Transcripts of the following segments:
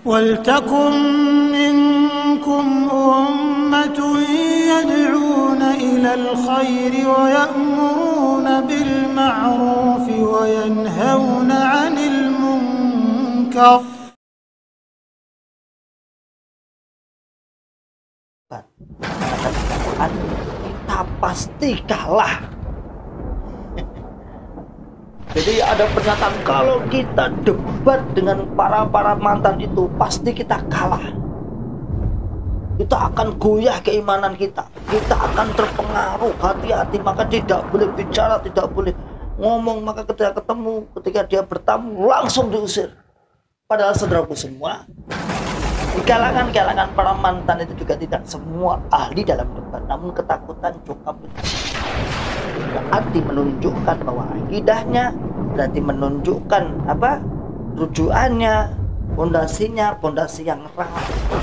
وَلْتَكُنْ مِنْكُمْ أُمَّةٌ يَدْعُونَ إِلَى الْخَيْرِ وَيَأْمُرُونَ بِالْمَعْرُوفِ وَيَنْهَوْنَ عَنِ الْمُنْكَرِ. Kita pasti kalah. Jadi ada pernyataan kalau kita debat dengan para mantan itu pasti kita kalah. Kita akan goyah keimanan kita. Kita akan terpengaruh, hati-hati. Maka tidak boleh bicara, tidak boleh ngomong. Maka ketika ketemu, ketika dia bertamu langsung diusir. Padahal saudaraku semua, di kalangan para mantan itu juga tidak semua ahli dalam debat. Namun ketakutan cukup berarti menunjukkan bahwa akidahnya, berarti menunjukkan rujukannya, pondasi yang rapuh.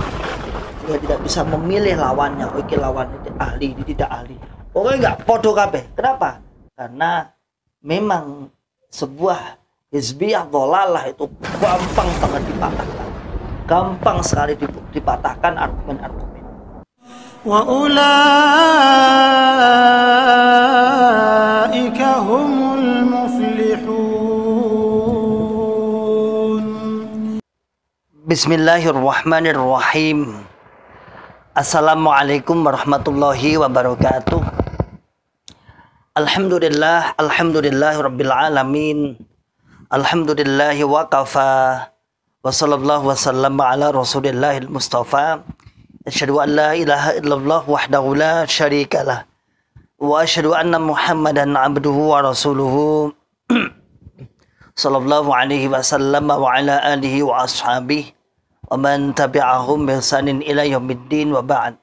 Dia tidak bisa memilih lawannya. Oke, lawan itu ahli, ini tidak ahli. Oke, enggak podo kabeh. Kenapa? Karena memang sebuah hizbiyah dhalalah itu gampang banget dipatahkan. Gampang sekali dipatahkan argumen-argumen. Wa ulaika humul muflihun. Bismillahirrahmanirrahim. Assalamualaikum warahmatullahi wabarakatuh. Alhamdulillahi rabbil alamin. Alhamdulillahi wa kafa. Wa sallallahu wa sallam ala rasulillahil mustafa. Asyhadu an la ilaha illallah wahdahu la syarikalah. Wa asyhadu anna Muhammadan abduhu wa rasuluhu. Sallallahu alaihi wasallam wa ala alihi wa ashabihi wa man tabi'ahum bi ihsanin ila yaumiddin wa ba'd.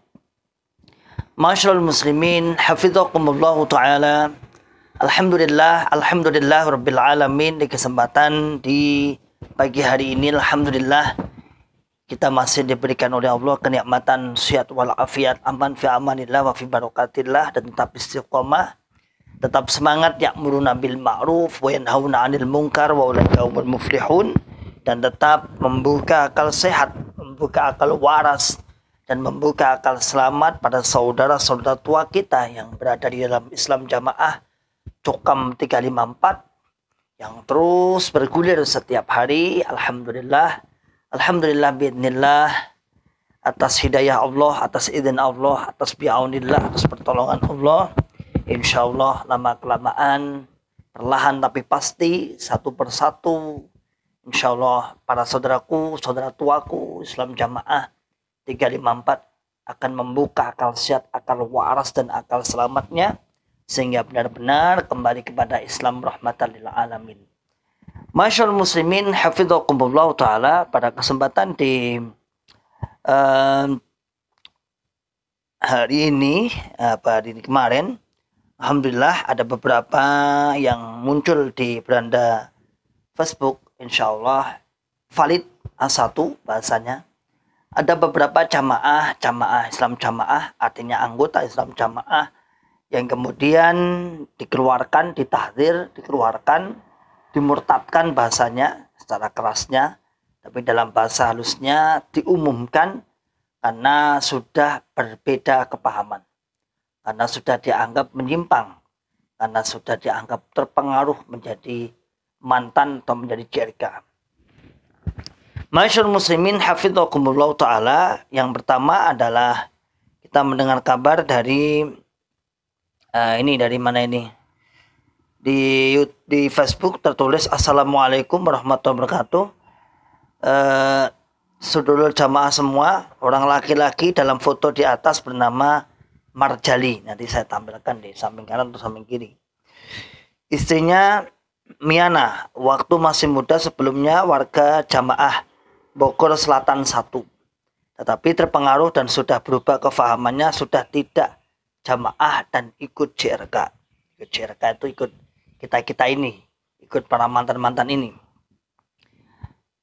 Masyarul muslimin, hafizakumullah ta'ala. Alhamdulillah rabbil alamin. Di kesempatan di pagi hari ini, alhamdulillah kita masih diberikan oleh Allah kenikmatan sehat walafiat, aman fi amanillah wa fi barakatillah, dan tetap istiqomah, tetap semangat ya'muruna bil ma'ruf wa yanhauna 'anil munkar wa ulaika humul muflihun, dan tetap membuka akal sehat, membuka akal waras, dan membuka akal selamat pada saudara-saudara tua kita yang berada di dalam Islam Jamaah Cokam 354 yang terus bergulir setiap hari. Alhamdulillah biidznillah, atas hidayah Allah, atas izin Allah, atas bi'aunillah, atas pertolongan Allah. Insyaallah lama kelamaan, perlahan tapi pasti, satu persatu, insyaallah para saudaraku, saudara tuaku Islam Jamaah 354 akan membuka akal sehat, akal waras, dan akal selamatnya, sehingga benar-benar kembali kepada Islam rahmatan lil alamin. Masyaallah muslimin, hafizakumullah ta'ala. Pada kesempatan di hari ini kemarin, alhamdulillah ada beberapa yang muncul di beranda Facebook, insyaallah valid A1 bahasanya. Ada beberapa jamaah Islam Jamaah, artinya anggota Islam Jamaah, yang kemudian dikeluarkan, ditahdzir, dimurtadkan bahasanya secara kerasnya, tapi dalam bahasa halusnya diumumkan karena sudah berbeda kepahaman, karena sudah dianggap menyimpang, karena sudah dianggap terpengaruh menjadi mantan atau menjadi JRK. Masyaallah muslimin, hafizakumullah ta'ala. Yang pertama adalah kita mendengar kabar dari dari mana ini? Di Facebook tertulis Assalamualaikum warahmatullahi wabarakatuh. Saudara jamaah semua, orang laki-laki dalam foto di atas bernama Marjali. Nanti saya tampilkan di samping kanan atau samping kiri. Istrinya Miana, waktu masih muda, sebelumnya warga jamaah Bogor Selatan 1. Tetapi terpengaruh dan sudah berubah kefahamannya, sudah tidak jamaah dan ikut JRK. Ikut JRK itu ikut kita ini, ikut para mantan-mantan ini.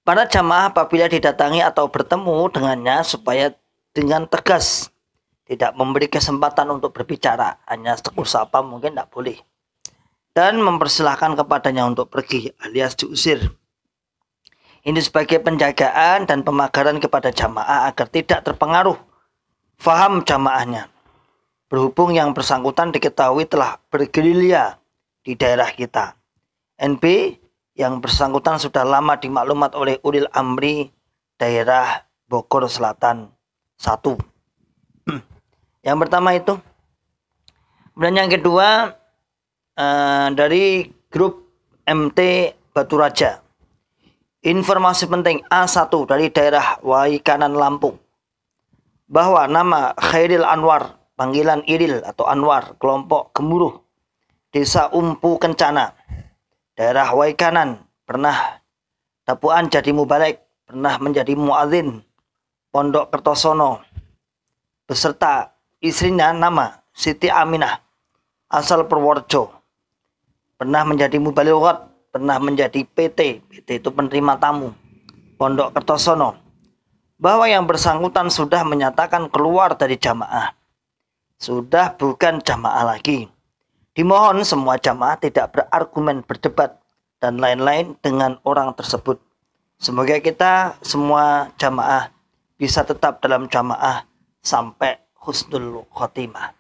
Para jamaah apabila didatangi atau bertemu dengannya supaya dengan tegas, tidak memberi kesempatan untuk berbicara, hanya tegur sapa mungkin tidak boleh, dan mempersilahkan kepadanya untuk pergi alias diusir. Ini sebagai penjagaan dan pemagaran kepada jamaah agar tidak terpengaruh faham jamaahnya. Berhubung yang bersangkutan diketahui telah bergerilya di daerah kita. NB, yang bersangkutan sudah lama dimaklumat oleh ulil amri daerah Bogor Selatan 1. Yang pertama itu. Kemudian yang kedua dari grup MT Batu Raja. Informasi penting A1 dari daerah Waikanan Lampung. Bahwa nama Khairil Anwar, panggilan Iril atau Anwar, kelompok Gemuruh, Desa Umpu Kencana, daerah Waikanan, pernah Dapuan jadi mubalek, pernah menjadi muadzin Pondok Kertosono, beserta istrinya nama Siti Aminah, asal Purworejo, pernah menjadi mubalighat, pernah menjadi PT itu penerima tamu Pondok Kertosono, bahwa yang bersangkutan sudah menyatakan keluar dari jamaah, sudah bukan jamaah lagi. Dimohon semua jamaah tidak berargumen, berdebat, dan lain-lain dengan orang tersebut. Semoga kita semua jamaah bisa tetap dalam jamaah sampai husnul khotimah.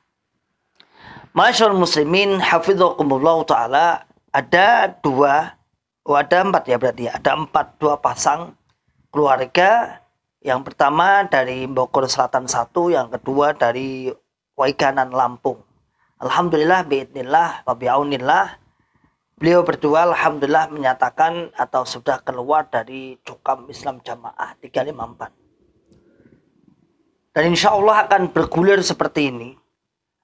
Masyaallah muslimin hafizakumullah ta'ala, ada empat ya berarti ya. Ada dua pasang keluarga. Yang pertama dari Bogor Selatan 1, yang kedua dari Waikanan Lampung. Alhamdulillah biidznillah wa bi'aunillah, beliau berdua alhamdulillah menyatakan atau sudah keluar dari Cokam Islam Jamaah 354. Dan insya Allah akan bergulir seperti ini.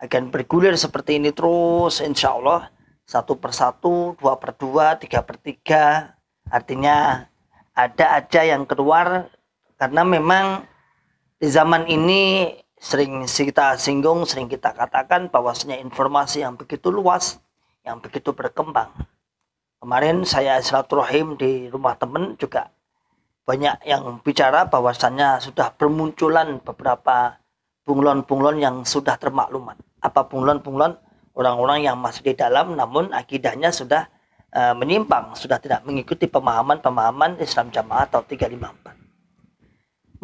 Akan bergulir seperti ini terus insya Allah. 1 per 1, 2 per 2, 3 per 3. Artinya ada aja yang keluar. Karena memang di zaman ini sering kita singgung, sering kita katakan bahwasanya informasi yang begitu luas, yang begitu berkembang. Kemarin saya silaturahim di rumah teman juga banyak yang bicara bahwasannya sudah bermunculan beberapa bunglon-bunglon yang sudah termaklumat. Apa bunglon-bunglon? Orang-orang yang masih di dalam namun akidahnya sudah menyimpang, sudah tidak mengikuti pemahaman Islam Jamaah atau 354.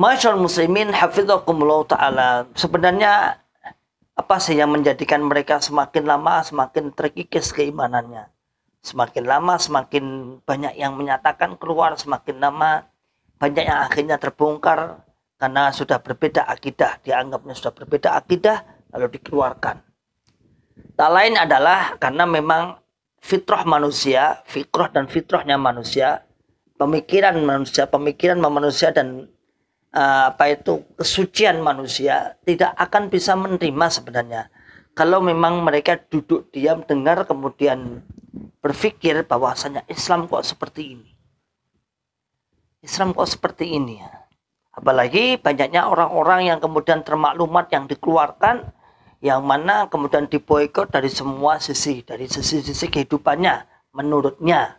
Masyaallah muslimin hafizakumullah ta'ala, sebenarnya apa sih yang menjadikan mereka semakin lama semakin terkikis keimanannya? Semakin lama semakin banyak yang menyatakan keluar, semakin lama banyak yang akhirnya terbongkar karena sudah berbeda akidah, dianggapnya sudah berbeda akidah lalu dikeluarkan. Tak lain adalah karena memang fitrah manusia, fikrah dan fitrahnya manusia, pemikiran manusia dan kesucian manusia tidak akan bisa menerima sebenarnya kalau memang mereka duduk diam dengar kemudian berpikir bahwasanya Islam kok seperti ini. Islam kok seperti ini ya. Apalagi banyaknya orang-orang yang kemudian termaklumat yang dikeluarkan, yang mana kemudian diboikot dari semua sisi, dari sisi-sisi kehidupannya menurutnya.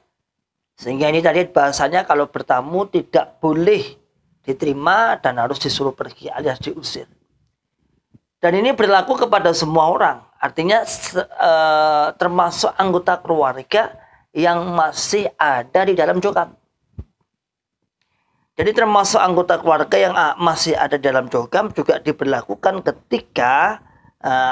Sehingga ini tadi bahasanya kalau bertamu tidak boleh diterima dan harus disuruh pergi alias diusir. Dan ini berlaku kepada semua orang. Artinya termasuk anggota keluarga yang masih ada di dalam Cokam. Jadi termasuk anggota keluarga yang masih ada dalam Cokam juga diberlakukan ketika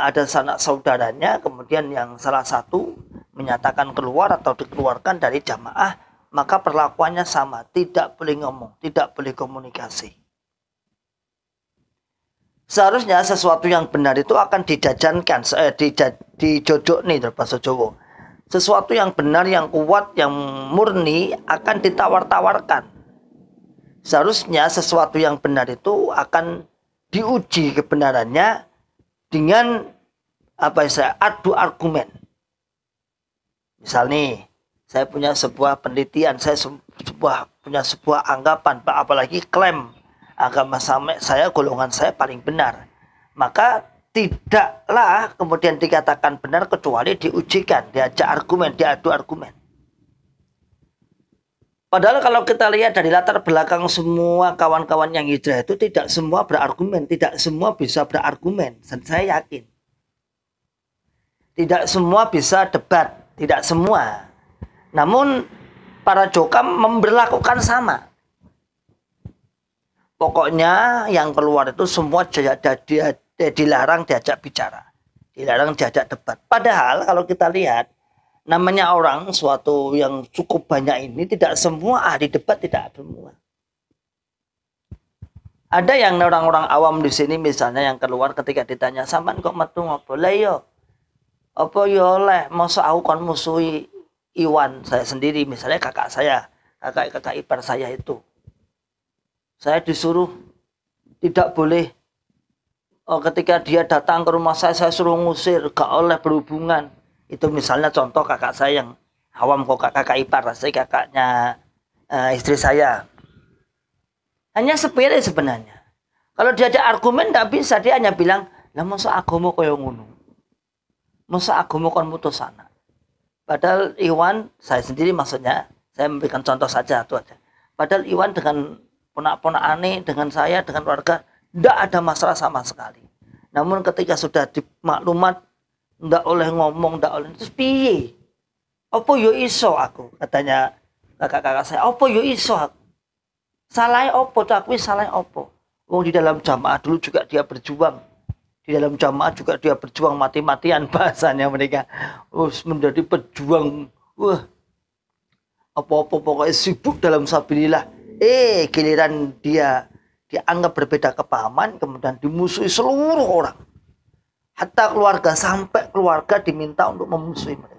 ada sanak saudaranya kemudian yang salah satu menyatakan keluar atau dikeluarkan dari jamaah, maka perlakuannya sama, tidak boleh ngomong, tidak boleh komunikasi. Seharusnya sesuatu yang benar itu akan dijajankan, dijojok nih bahasa Jawa. Sesuatu yang benar, yang kuat, yang murni akan ditawar-tawarkan. Seharusnya sesuatu yang benar itu akan diuji kebenarannya dengan adu argumen. Misal nih, saya punya sebuah penelitian, saya punya sebuah anggapan, apalagi klaim agama saya, golongan saya paling benar. Maka tidaklah kemudian dikatakan benar kecuali diujikan, diajak argumen, diadu argumen. Padahal kalau kita lihat dari latar belakang semua kawan-kawan yang hijrah itu tidak semua berargumen, tidak semua bisa berargumen. Dan saya yakin. Tidak semua bisa debat, tidak semua. Namun para Cokam memberlakukan sama. Pokoknya yang keluar itu semua dilarang diajak bicara, dilarang diajak debat. Padahal kalau kita lihat, namanya orang suatu yang cukup banyak ini tidak semua ahli debat, tidak semua. Ada yang orang-orang awam di sini misalnya yang keluar ketika ditanya, "Sampean kok metu ngopo?" Lah yo. Apa yo oleh masa aku kon musuhi Iwan saya sendiri, misalnya kakak saya, kakak ipar saya itu. Saya disuruh tidak boleh ketika dia datang ke rumah saya suruh ngusir, gak oleh berhubungan. Itu misalnya contoh kakak saya yang awam, kok kakak ipar, saya kakaknya istri saya. Hanya sepele sebenarnya. Kalau diajak argumen tidak bisa, dia hanya bilang, lah masa agama kaya ngono. Masa agama kon mutus sana. Padahal Iwan, saya sendiri maksudnya, saya memberikan contoh saja itu aja. Padahal Iwan dengan ponak-ponak aneh, dengan saya, dengan keluarga, tidak ada masalah sama sekali. Namun ketika sudah dimaklumat, tidak oleh ngomong, tidak oleh, terus piye? Apa yo iso aku, katanya kakak-kakak saya, apa yo iso aku? Salah opo, aku salah opo? Wong di dalam jamaah dulu juga dia berjuang. Di dalam jamaah juga dia berjuang mati-matian, bahasanya mereka. Menjadi pejuang. Wah. Apa-apa pokoknya sibuk dalam sabilillah. Giliran dia dianggap berbeda kepahaman, kemudian dimusuhi seluruh orang. Hatta keluarga, sampai keluarga diminta untuk memusuhi mereka.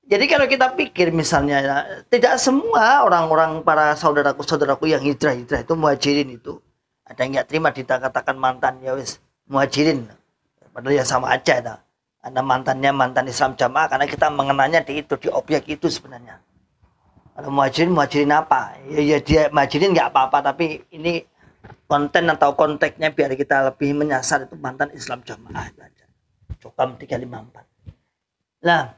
Jadi kalau kita pikir misalnya, tidak semua orang-orang para saudaraku yang hijrah itu muhajirin itu, ada yang nggak terima dikatakan mantan, ya wis muhajirin, padahal ya sama aja dah. Ada mantan Islam Jamaah karena kita mengenanya di objek itu sebenarnya. Kalau muhajirin apa? Ya dia muhajirin nggak apa-apa, tapi ini konten atau konteksnya biar kita lebih menyasar itu mantan Islam Jamaah aja. Cokam 354. Nah,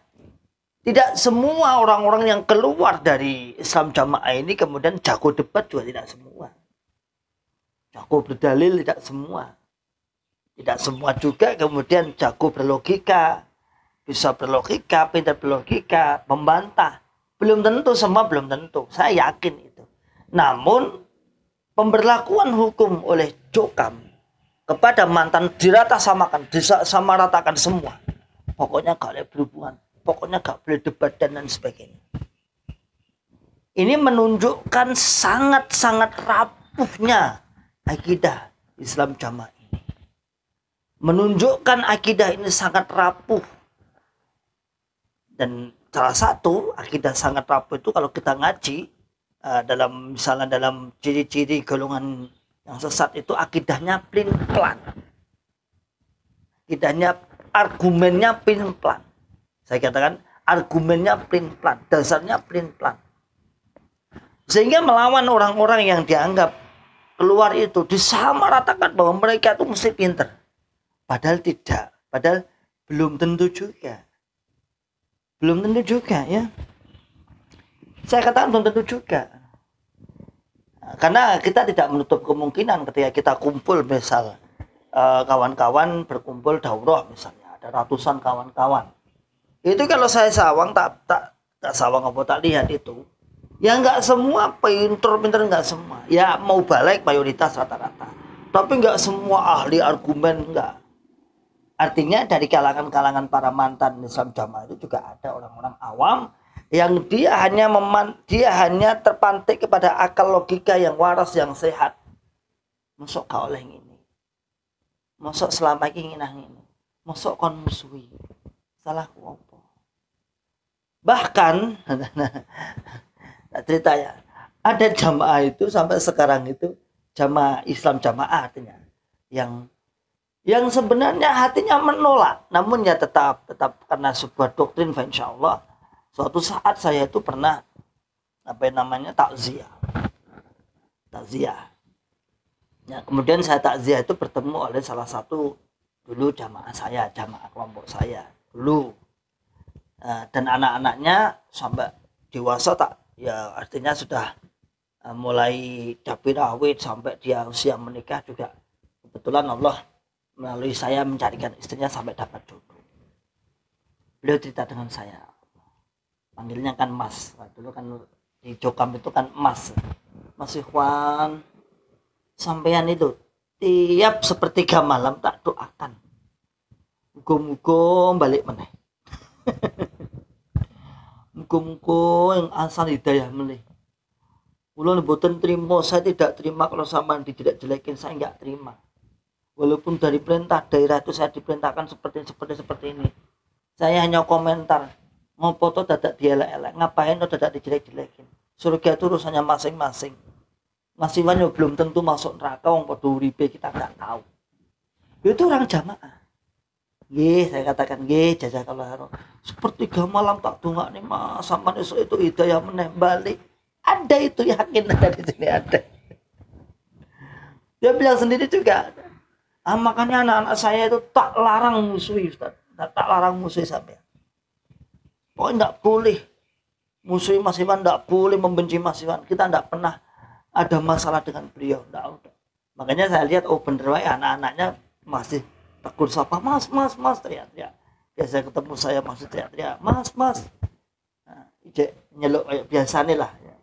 tidak semua orang-orang yang keluar dari Islam Jamaah ini kemudian jago debat, juga tidak semua. Jago berdalil tidak semua. Tidak semua juga kemudian jago berlogika, bisa berlogika, pintar berlogika, membantah. Belum tentu, semua belum tentu. Saya yakin itu. Namun pemberlakuan hukum oleh Jokam kepada mantan dirata-samakan, disamaratakan semua. Pokoknya gak boleh berhubungan, pokoknya gak boleh debat dan lain sebagainya. Ini menunjukkan sangat-sangat rapuhnya akidah Islam Jamaah ini. Menunjukkan akidah ini sangat rapuh. Dan salah satu akidah sangat rapuh itu kalau kita ngaji, misalnya dalam ciri-ciri golongan yang sesat itu akidahnya plin-plan. Akidahnya, argumennya plin-plan. Saya katakan argumennya plin-plan, dasarnya plin-plan. Sehingga melawan orang-orang yang dianggap keluar itu disamaratakan bahwa mereka itu mesti pinter. Padahal tidak, padahal belum tentu juga. Belum tentu juga ya. Saya katakan belum tentu juga. Karena kita tidak menutup kemungkinan ketika kita kumpul misal kawan-kawan berkumpul daurah misalnya ada ratusan kawan-kawan. Itu kalau saya sawang tak sawang apa tak lihat itu. Ya enggak semua pinter enggak semua. Ya mau balik mayoritas rata-rata. Tapi enggak semua ahli argumen enggak. Artinya dari kalangan-kalangan para mantan Islam Jamaah itu juga ada orang-orang awam yang dia hanya terpantik kepada akal logika yang waras, yang sehat. Masuk kau oleh ini. Masuk selama ini ini. Masuk kon musuhi. Salahku apa? Bahkan ceritanya ada jamaah itu sampai sekarang itu jamaah Islam Jamaah artinya yang sebenarnya hatinya menolak, namun ya tetap karena sebuah doktrin, insya Allah suatu saat saya itu pernah takziah. Ya, kemudian saya takziah itu bertemu oleh salah satu dulu jamaah kelompok saya dulu, dan anak-anaknya sampai dewasa ya artinya sudah mulai cabai rawit sampai dia usia menikah juga. Kebetulan Allah melalui saya mencarikan istrinya sampai dapat jodoh. Beliau cerita dengan saya, panggilnya kan Mas. Dulu kan di Jokam itu kan Mas. Mas Ikhwan, sampean itu tiap sepertiga malam tak doakan. Muga-muga balik meneh. Muga-muga yang asal hidayah meneh. Kula mboten trima, saya tidak terima kalau sampean dijelek-jelekin, saya enggak terima. Walaupun dari perintah daerah itu saya diperintahkan seperti ini. Saya hanya komentar, ngopo to dadak dielek-elek, ngapain to dadak dijelek-jelekin. Surga itu urusannya masing-masing. Mas Iwan yo belum tentu masuk neraka, wong padha uripe kita enggak tahu. Itu orang jamaah. Nggih, saya katakan nggih, jazakallahu khairan. Sepertiga malam tak dongakne Mas, sampean esuk itu hidayah meneh balik. Ada itu, yakin ada di sini ada. Dia bilang sendiri juga. Makanya anak-anak saya itu tak larang musuhi, Ustaz. Tak larang musuhi sampai. Pokoknya enggak boleh musuhi Mas Iwan, enggak boleh membenci Mas Iwan. Kita enggak pernah ada masalah dengan beliau, enggak. Makanya saya lihat bener wae anak-anaknya masih tegur sapa, Mas, teriak-teriak. Biasa ketemu saya masih teriak-teriak, Mas. Nah, nyeluk kayak biasanya lah. Ya.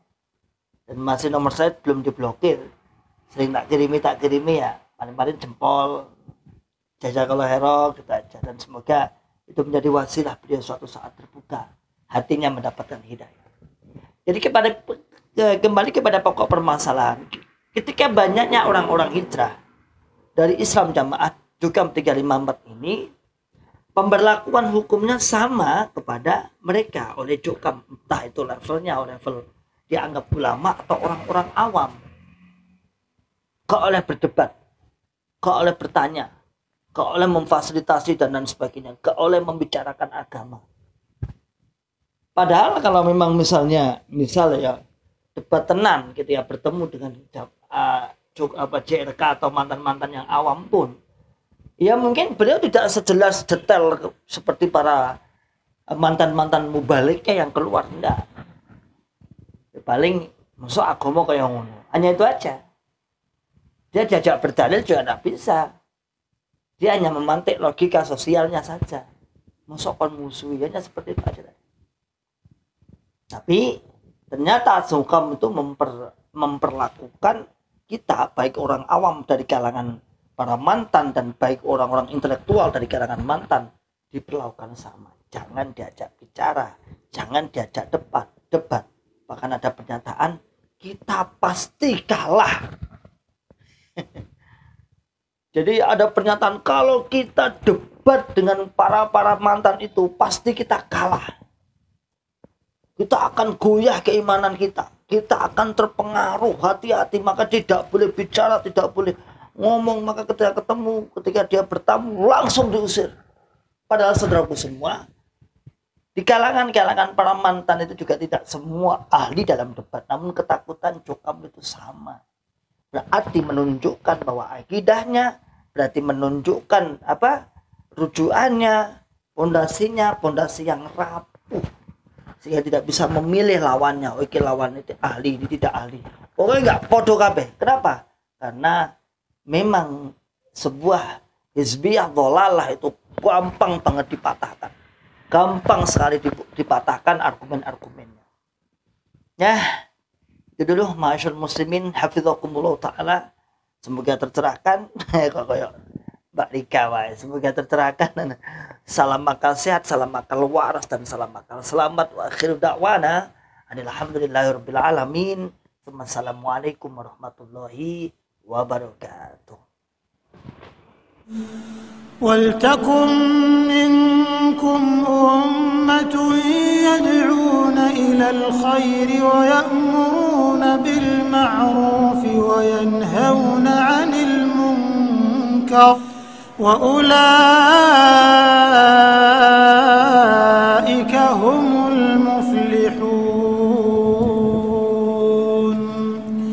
Dan masih nomor saya belum diblokir. Sering tak kirimi ya. Paling-paling jempol, jazakallahu khairan gitu aja. Dan semoga itu menjadi wasilah beliau suatu saat terbuka hatinya mendapatkan hidayah. Jadi kembali kepada pokok permasalahan. Ketika banyaknya orang-orang hijrah dari Islam Jamaah Jukam 354 ini, pemberlakuan hukumnya sama kepada mereka oleh Jukam, entah itu levelnya level dianggap ulama atau orang-orang awam. Kau oleh berdebat, kau oleh bertanya, kau oleh memfasilitasi dan sebagainya, kau oleh membicarakan agama. Padahal kalau memang misalnya ya debat tenan gitu ya, bertemu dengan JRK atau mantan-mantan yang awam pun, ya mungkin beliau tidak sejelas detail seperti para mantan-mantan mubaliknya yang keluar, enggak. Ya, paling masuk agama kayak ngono, hanya itu aja. Dia diajak berdalil juga tidak bisa. Dia hanya memantik logika sosialnya saja. Masuk kon musuhnya seperti itu aja. Tapi ternyata Jukam itu memperlakukan kita, baik orang awam dari kalangan para mantan dan baik orang-orang intelektual dari kalangan mantan, diperlakukan sama. Jangan diajak bicara, jangan diajak debat. Bahkan ada pernyataan, kita pasti kalah. Jadi ada pernyataan, kalau kita debat dengan para mantan itu pasti kita kalah. Kita akan goyah keimanan kita. Kita akan terpengaruh, hati-hati. Maka tidak boleh bicara, tidak boleh ngomong. Maka ketika ketemu, ketika dia bertamu, langsung diusir. Padahal saudaraku semua, di kalangan para mantan itu juga tidak semua ahli dalam debat. Namun ketakutan Jukam itu sama. Berarti menunjukkan bahwa akidahnya, berarti menunjukkan rujukannya, pondasi yang rapuh, sehingga tidak bisa memilih lawannya. Oke, lawan itu ahli, ini tidak ahli. Pokoknya enggak podo kabeh. Kenapa? Karena memang sebuah hizbiyah dhalalah itu gampang banget dipatahkan. Gampang sekali dipatahkan argumen-argumennya. Ya, itu dulu ma'asyarul muslimin hafizakumullah taala. Semoga tercerahkan. Kayak Mbak Rika wae. Semoga tercerahkan. Salam akal sehat, salam akal waras, dan salam akal selamat. Wa akhiru da'wana alhamdulillahirabbil alamin. Wassalamualaikum warahmatullahi wabarakatuh. ولتكن منكم أمة يدعون إلى الخير ويأمرون بالمعروف وينهون عن المنكر وأولئك